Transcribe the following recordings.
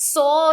100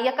1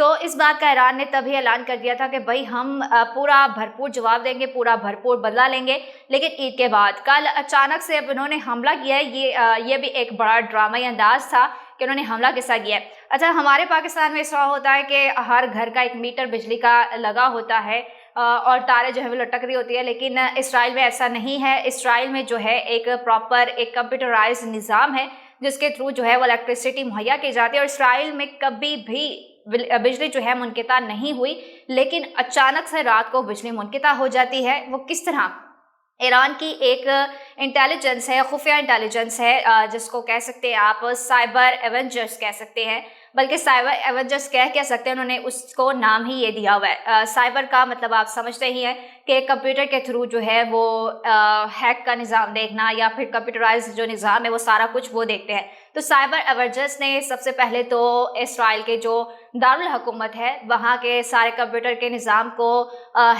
تو اس بات کا ایران نے تبھی اعلان کر دیا تھا کہ بھائی ہم پورا بھرپور جواب دیں گے، پورا بھرپور بدلہ لیں گے، لیکن عید کے بعد کل اچانک سے اب انہوں نے حملہ کیا ہے۔ یہ بھی ایک بڑا ڈرامائی انداز تھا کہ انہوں نے حملہ کیسا کیا ہے۔ اچھا، ہمارے پاکستان میں اس طرح ہوتا ہے کہ ہر گھر کا ایک میٹر بجلی کا لگا ہوتا ہے اور تاریں جو ہے وہ لٹک رہی ہوتی ہے، لیکن اسرائیل میں ایسا نہیں ہے۔ اسرائیل میں جو ہے ایک پراپر ایک کمپیوٹرائز نظام ہے جس کے تھرو جو ہے وہ الیکٹریسٹی مہیا کی جاتی ہے، اور اسرائیل میں کبھی بھی بجلی جو ہے منقطع نہیں ہوئی، لیکن اچانک سے رات کو بجلی منقطع ہو جاتی ہے۔ وہ کس طرح؟ ایران کی ایک انٹیلیجنس ہے، خفیہ انٹیلیجنس ہے، جس کو کہہ سکتے ہیں آپ سائبر ایونجرز کہہ سکتے ہیں، بلکہ سائبر ایونجرز کہہ سکتے ہیں، انہوں نے اس کو نام ہی یہ دیا ہوا ہے۔ سائبر کا مطلب آپ سمجھتے ہی ہیں کہ کمپیوٹر کے تھرو جو ہے وہ ہیک کا نظام دیکھنا، یا پھر کمپیوٹرائز جو نظام ہے وہ سارا کچھ وہ دیکھتے ہیں۔ تو سائبر ایونجرز نے سب سے پہلے تو اسرائیل کے جو دارالحکومت ہے وہاں کے سارے کمپیوٹر کے نظام کو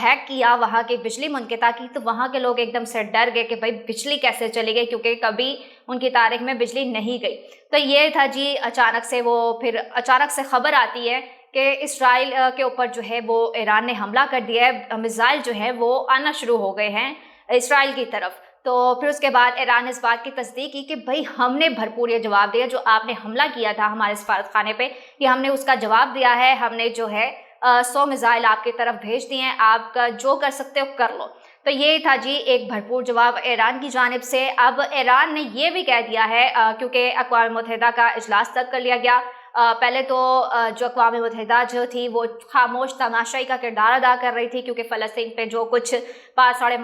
ہیک کیا، وہاں کی بجلی منقطع کی، تو وہاں کے لوگ ایک دم سے ڈر گئے کہ بھائی بجلی کیسے چلی گئی، کیونکہ کبھی ان کی تاریخ میں بجلی نہیں گئی۔ تو یہ تھا جی، اچانک سے خبر آتی ہے کہ اسرائیل کے اوپر جو ہے وہ ایران نے حملہ کر دیا ہے، میزائل جو ہے وہ آنا شروع ہو گئے ہیں اسرائیل کی طرف۔ تو پھر اس کے بعد ایران نے اس بات کی تصدیق کی کہ بھائی ہم نے بھرپور یہ جواب دیا، جو آپ نے حملہ کیا تھا ہمارے سفارت خانے پہ، یہ ہم نے اس کا جواب دیا ہے، ہم نے جو ہے 100 میزائل آپ کی طرف بھیج دیے ہیں، آپ کا جو کر سکتے ہو کر لو۔ تو یہ تھا جی ایک بھرپور جواب ایران کی جانب سے۔ اب ایران نے یہ بھی کہہ دیا ہے، کیونکہ اقوام متحدہ کا اجلاس تک کر لیا گیا، پہلے تو جو اقوام متحدہ جو تھی وہ خاموش تماشائی کا کردار ادا کر رہی تھی، کیونکہ فلسطین پہ جو کچھ 5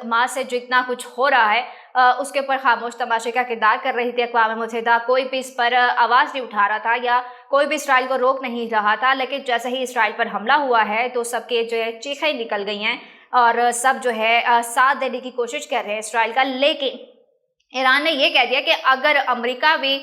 ماہ سے جتنا کچھ ہو رہا ہے اس کے اوپر خاموش تماشائی کا کردار کر رہی تھی اقوام متحدہ۔ کوئی بھی اس پر آواز نہیں اٹھا رہا تھا، یا کوئی بھی اسرائیل کو روک نہیں رہا تھا، لیکن جیسے ہی اسرائیل پر حملہ ہوا ہے تو سب کے جو ہے چیخیں نکل گئی ہیں، اور سب جو ہے ساتھ دینے کی کوشش کر رہے ہیں اسرائیل کا۔ لیکن ایران نے یہ کہہ دیا کہ اگر امریکہ بھی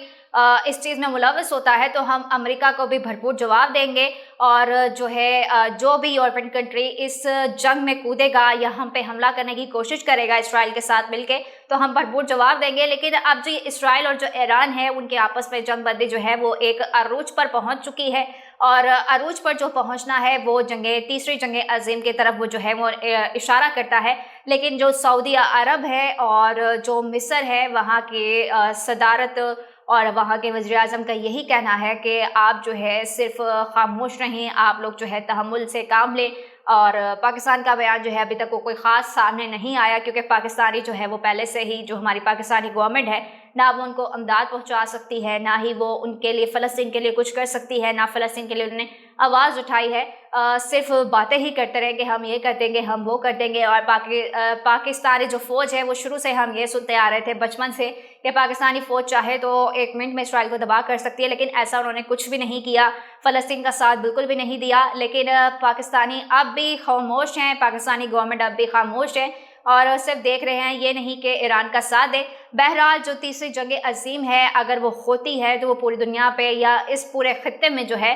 اس چیز میں ملوث ہوتا ہے تو ہم امریکہ کو بھی بھرپور جواب دیں گے، اور جو ہے جو بھی یورپین کنٹری اس جنگ میں کودے گا یا ہم پہ حملہ کرنے کی کوشش کرے گا اسرائیل کے ساتھ مل کے، تو ہم بھرپور جواب دیں گے۔ لیکن اب جو اسرائیل اور جو ایران ہے ان کے آپس میں جنگ بندی جو ہے وہ ایک عروج پر پہنچ چکی ہے، اور عروج پر جو پہنچنا ہے وہ تیسری جنگ عظیم کی طرف وہ جو ہے وہ اشارہ کرتا ہے۔ لیکن جو سعودی عرب ہے اور جو مصر ہے، وہاں کی صدارت اور وہاں کے وزیر اعظم کا یہی کہنا ہے کہ آپ جو ہے صرف خاموش رہیں، آپ لوگ جو ہے تحمل سے کام لیں، اور پاکستان کا بیان جو ہے ابھی تک کوئی خاص سامنے نہیں آیا، کیونکہ پاکستانی جو ہے وہ پہلے سے ہی جو ہماری پاکستانی گورنمنٹ ہے نہ وہ ان کو امداد پہنچا سکتی ہے، نہ ہی وہ ان کے لیے فلسطین کے لیے کچھ کر سکتی ہے، نہ فلسطین کے لیے انہوں نے آواز اٹھائی ہے۔ صرف باتیں ہی کرتے رہیں کہ ہم یہ کر دیں گے، ہم وہ کر دیں گے، اور پاکستانی جو فوج ہے وہ شروع سے ہم یہ سنتے آ رہے تھے بچپن سے کہ پاکستانی فوج چاہے تو 1 منٹ میں اسرائیل کو تباہ کر سکتی ہے، لیکن ایسا انہوں نے کچھ بھی نہیں کیا، فلسطین کا ساتھ بالکل بھی نہیں دیا۔ لیکن پاکستانی اب بھی خاموش ہیں، پاکستانی گورنمنٹ اب بھی خاموش ہے، اور صرف دیکھ رہے ہیں یہ نہیں کہ ایران کا ساتھ دے۔ بہرحال جو تیسری جنگ عظیم ہے اگر وہ ہوتی ہے تو وہ پوری دنیا پہ یا اس پورے خطے میں جو ہے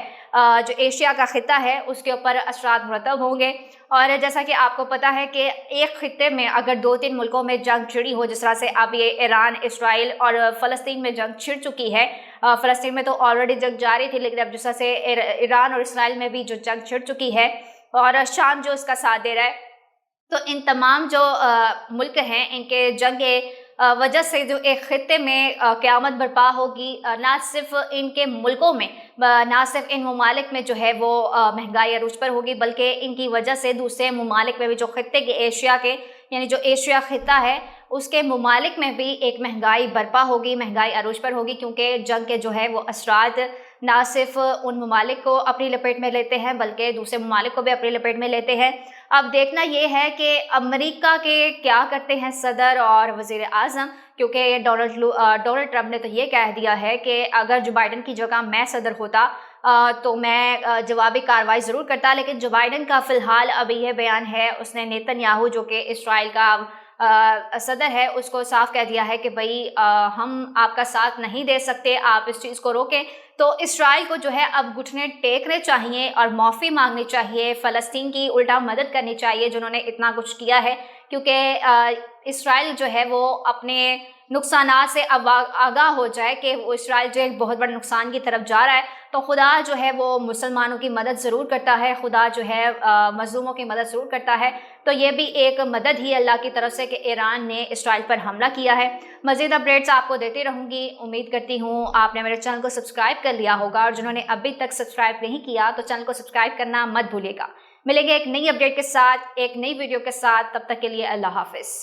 جو ایشیا کا خطہ ہے اس کے اوپر اثرات مرتب ہوں گے۔ اور جیسا کہ آپ کو پتہ ہے کہ ایک خطے میں اگر 2-3 ملکوں میں جنگ چھڑی ہو، جس طرح سے اب یہ ایران، اسرائیل اور فلسطین میں جنگ چھڑ چکی ہے، فلسطین میں تو آلریڈی جنگ جاری تھی، لیکن اب جس طرح سے ایران اور اسرائیل میں بھی جو جنگ چھڑ چکی ہے اور شام جو اس کا ساتھ دے رہا ہے، تو ان تمام جو ملک ہیں ان کے جنگ وجہ سے جو ایک خطے میں قیامت برپا ہوگی، نہ صرف ان کے ملکوں میں، نہ صرف ان ممالک میں جو ہے وہ مہنگائی عروج پر ہوگی، بلکہ ان کی وجہ سے دوسرے ممالک میں بھی جو خطے کے ایشیا کے، یعنی جو ایشیا خطہ ہے اس کے ممالک میں بھی ایک مہنگائی برپا ہوگی، مہنگائی عروج پر ہوگی، کیونکہ جنگ کے جو ہے وہ اثرات نہ صرف ان ممالک کو اپنی لپیٹ میں لیتے ہیں بلکہ دوسرے ممالک کو بھی اپنی لپیٹ میں لیتے ہیں۔ اب دیکھنا یہ ہے کہ امریکہ کے کیا کرتے ہیں صدر اور وزیر اعظم، کیونکہ ڈونلڈ ٹرمپ نے تو یہ کہہ دیا ہے کہ اگر جو بائیڈن کی جگہ میں صدر ہوتا تو میں جوابی کارروائی ضرور کرتا، لیکن جو بائیڈن کا فی الحال ابھی یہ بیان ہے، اس نے نیتن یاہو جو کہ اسرائیل کا صدر ہے اس کو صاف کہہ دیا ہے کہ بھائی ہم آپ کا ساتھ نہیں دے سکتے، آپ اس چیز کو روکیں۔ تو اسرائیل کو جو ہے اب گھٹنے ٹیکنے چاہیے اور معافی مانگنی چاہیے، فلسطین کی الٹا مدد کرنی چاہیے جنہوں نے اتنا کچھ کیا ہے، کیونکہ اسرائیل جو ہے وہ اپنے نقصانات سے آگاہ ہو جائے کہ وہ اسرائیل جو ایک بہت بڑے نقصان کی طرف جا رہا ہے، تو خدا جو ہے وہ مسلمانوں کی مدد ضرور کرتا ہے، خدا جو ہے مظلوموں کی مدد ضرور کرتا ہے۔ تو یہ بھی ایک مدد ہی اللہ کی طرف سے کہ ایران نے اسرائیل پر حملہ کیا ہے۔ مزید اپڈیٹس آپ کو دیتی رہوں گی، امید کرتی ہوں آپ نے میرے چینل کو سبسکرائب کر لیا ہوگا، اور جنہوں نے ابھی تک سبسکرائب نہیں کیا تو چینل کو سبسکرائب کرنا مت بھولیے گا۔ ملیں گے ایک نئی اپڈیٹ کے ساتھ، ایک نئی ویڈیو کے ساتھ، تب تک کے لیے اللہ حافظ۔